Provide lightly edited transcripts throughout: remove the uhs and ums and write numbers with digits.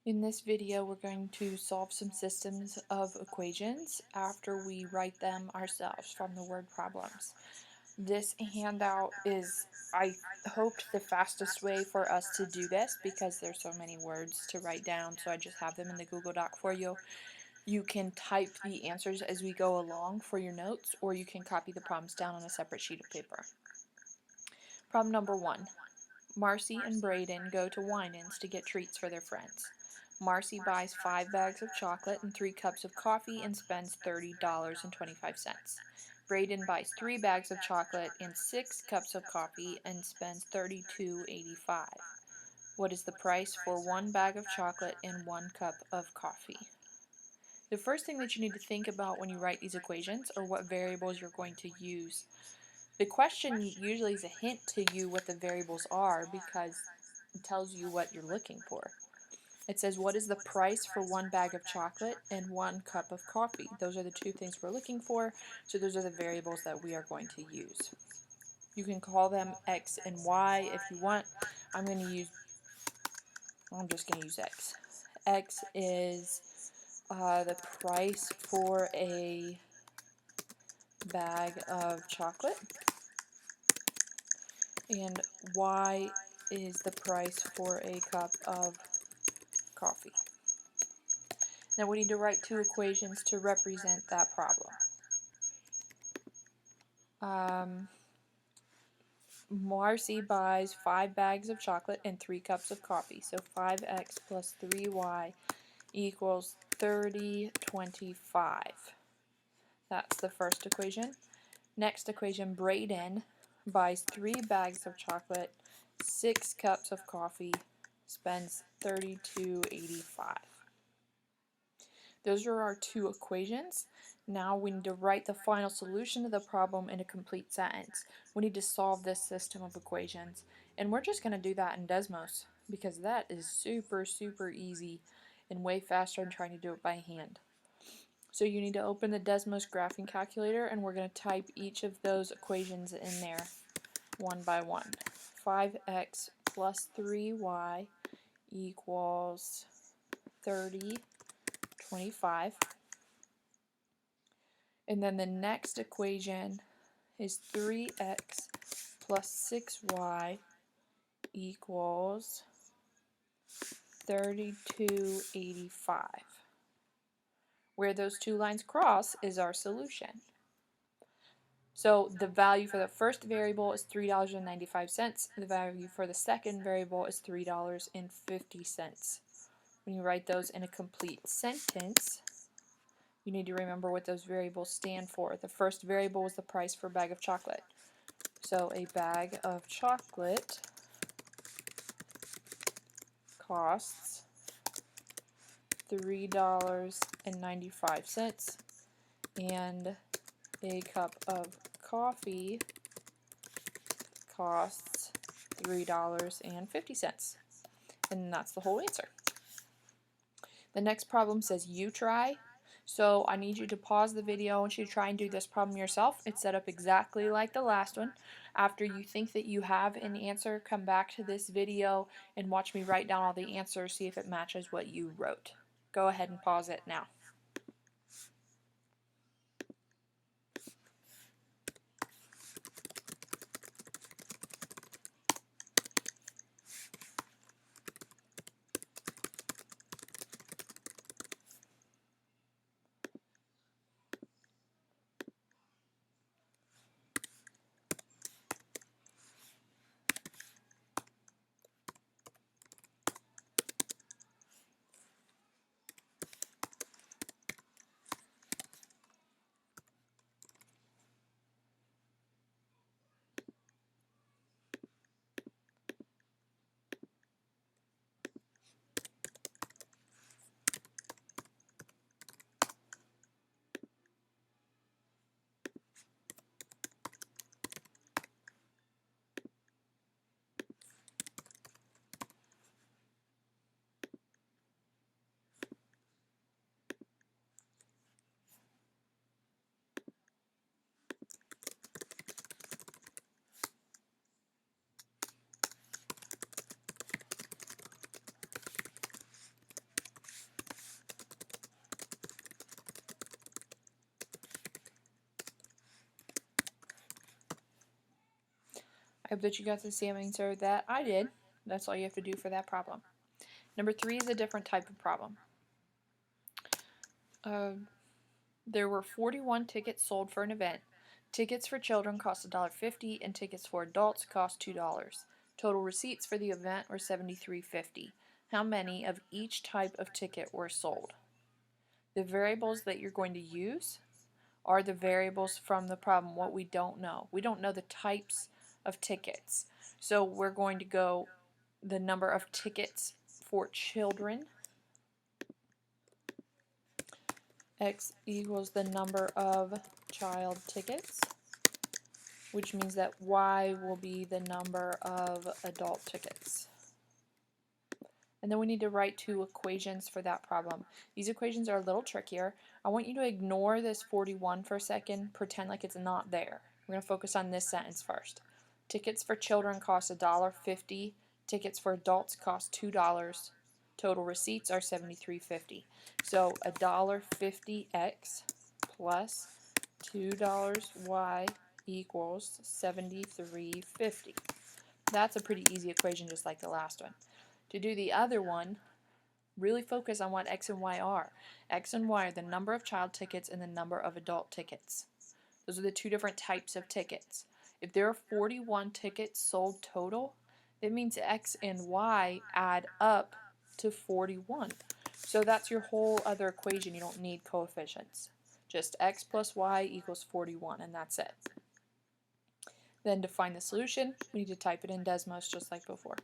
In this video, we're going to solve some systems of equations after we write them ourselves from the word problems. This handout is, I hoped, the fastest way for us to do this because there's so many words to write down, so I just have them in the Google Doc for you. You can type the answers as we go along for your notes, or you can copy the problems down on a separate sheet of paper. Problem number 1. Marcy and Braden go to Winans to get treats for their friends. Marcy buys 5 bags of chocolate and 3 cups of coffee and spends $30.25. Braden buys 3 bags of chocolate and 6 cups of coffee and spends $32.85. What is the price for 1 bag of chocolate and 1 cup of coffee? The first thing that you need to think about when you write these equations are what variables you're going to use. The question usually is a hint to you what the variables are because it tells you what you're looking for. It says, what is the price for 1 bag of chocolate and 1 cup of coffee? Those are the two things we're looking for, so those are the variables that we are going to use. You can call them X and Y if you want. I'm just going to use X. X is the price for a bag of chocolate, and Y is the price for a cup of coffee. Now we need to write two equations to represent that problem. Marcy buys 5 bags of chocolate and 3 cups of coffee, so 5x plus 3y equals 30.25. That's the first equation. Next equation, Braden buys 3 bags of chocolate, 6 cups of coffee, spends $32.85. Those are our two equations. Now we need to write the final solution to the problem in a complete sentence. We need to solve this system of equations, and we're just going to do that in Desmos because that is super easy and way faster than trying to do it by hand. So you need to open the Desmos graphing calculator, and we're going to type each of those equations in there one by one. 5x plus 3y equals 30.25. And then the next equation is 3x plus 6y equals 32.85. Where those two lines cross is our solution. So the value for the first variable is $3.95. The value for the second variable is $3.50. When you write those in a complete sentence, you need to remember what those variables stand for. The first variable was the price for a bag of chocolate. So a bag of chocolate costs $3.95, and a cup of coffee costs $3.50. And that's the whole answer. The next problem says you try. So I need you to pause the video. I want you to try and do this problem yourself. It's set up exactly like the last one. After you think that you have an answer, come back to this video and watch me write down all the answers, see if it matches what you wrote. Go ahead and pause it now. Hope that you got the same answer that I did. That's all you have to do for that problem. Number 3 is a different type of problem. There were 41 tickets sold for an event. Tickets for children cost $1.50 and tickets for adults cost $2. Total receipts for the event were $73.50. How many of each type of ticket were sold? The variables that you're going to use are the variables from the problem, what we don't know. We don't know the types of tickets. So we're going to go the number of tickets for children. X equals the number of child tickets, which means that Y will be the number of adult tickets. And then we need to write 2 equations for that problem. These equations are a little trickier. I want you to ignore this 41 for a second, pretend like it's not there. We're going to focus on this sentence first. Tickets for children cost $1.50. Tickets for adults cost $2. Total receipts are $73.50. So $1.50x plus $2y equals $73.50. That's a pretty easy equation, just like the last one. To do the other one, really focus on what X and Y are. X and Y are the number of child tickets and the number of adult tickets. Those are the 2 different types of tickets. If there are 41 tickets sold total, that means X and Y add up to 41. So that's your whole other equation. You don't need coefficients. Just X plus Y equals 41, and that's it. Then to find the solution, we need to type it in Desmos just like before.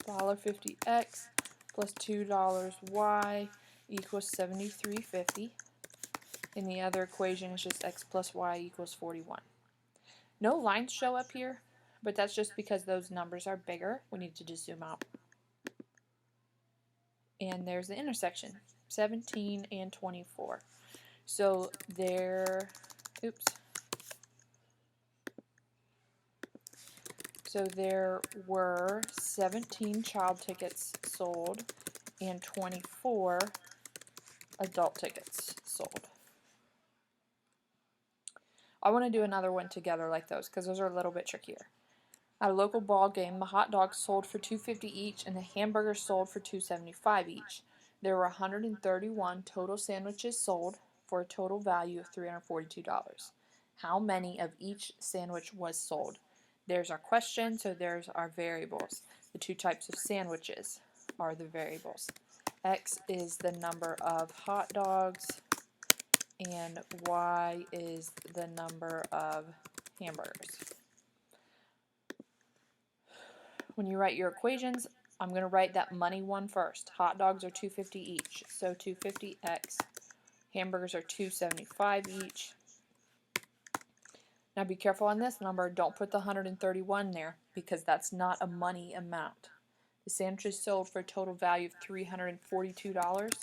$1.50x plus $2y equals $73.50. And the other equation is just x plus y equals 41. No lines show up here, but that's just because those numbers are bigger. We need to just zoom out. And there's the intersection, 17 and 24. So there were 17 child tickets sold and 24 adult tickets sold. I want to do another one together like those because those are a little bit trickier. At a local ball game, the hot dogs sold for $2.50 each and the hamburgers sold for $2.75 each. There were 131 total sandwiches sold for a total value of $342. How many of each sandwich was sold? There's our question, so there's our variables. The 2 types of sandwiches are the variables. X is the number of hot dogs, and Y is the number of hamburgers. When you write your equations, I'm going to write that money one first. Hot dogs are $2.50 each, so $2.50x. Hamburgers are $2.75 each. Now be careful on this number. Don't put the 131 there because that's not a money amount. The sandwiches sold for a total value of $342,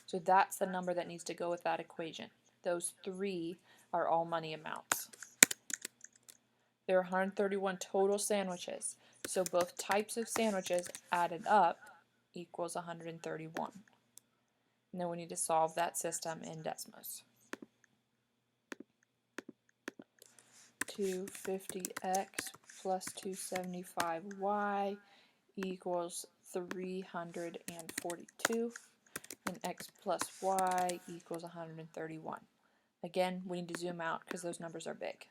so that's the number that needs to go with that equation. Those 3 are all money amounts. There are 131 total sandwiches, so both types of sandwiches added up equals 131. And then we need to solve that system in Desmos. 250x plus 275y equals 342, and x plus y equals 131. Again, we need to zoom out because those numbers are big.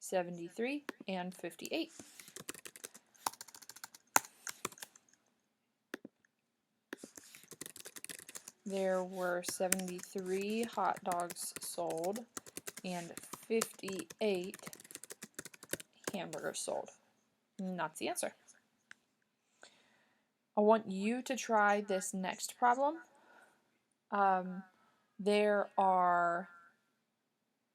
73 and 58. There were 73 hot dogs sold and 58 hamburgers sold. And that's the answer. I want you to try this next problem. There are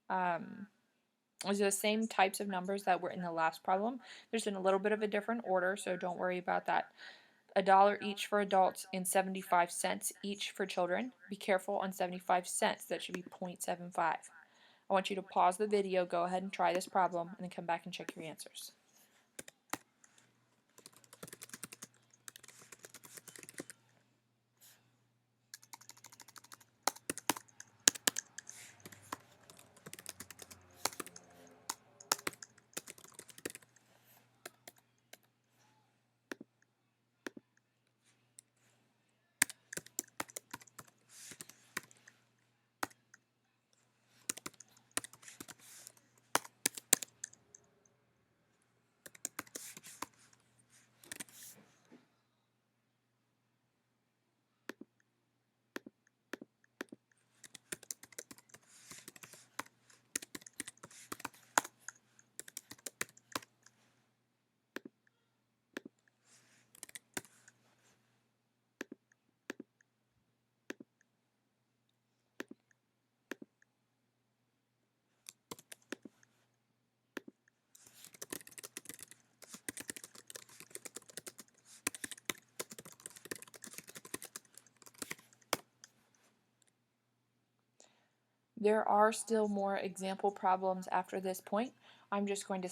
the same types of numbers that were in the last problem. There's in a little bit of a different order, so don't worry about that. $1 each for adults and 75 cents each for children. Be careful on 75 cents. That should be 0.75. I want you to pause the video, go ahead and try this problem, and then come back and check your answers. There are still more example problems after this point. I'm just going to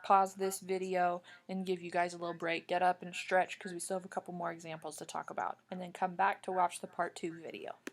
pause this video, and give you guys a little break. Get up and stretch because we still have a couple more examples to talk about, and then come back to watch the part 2 video.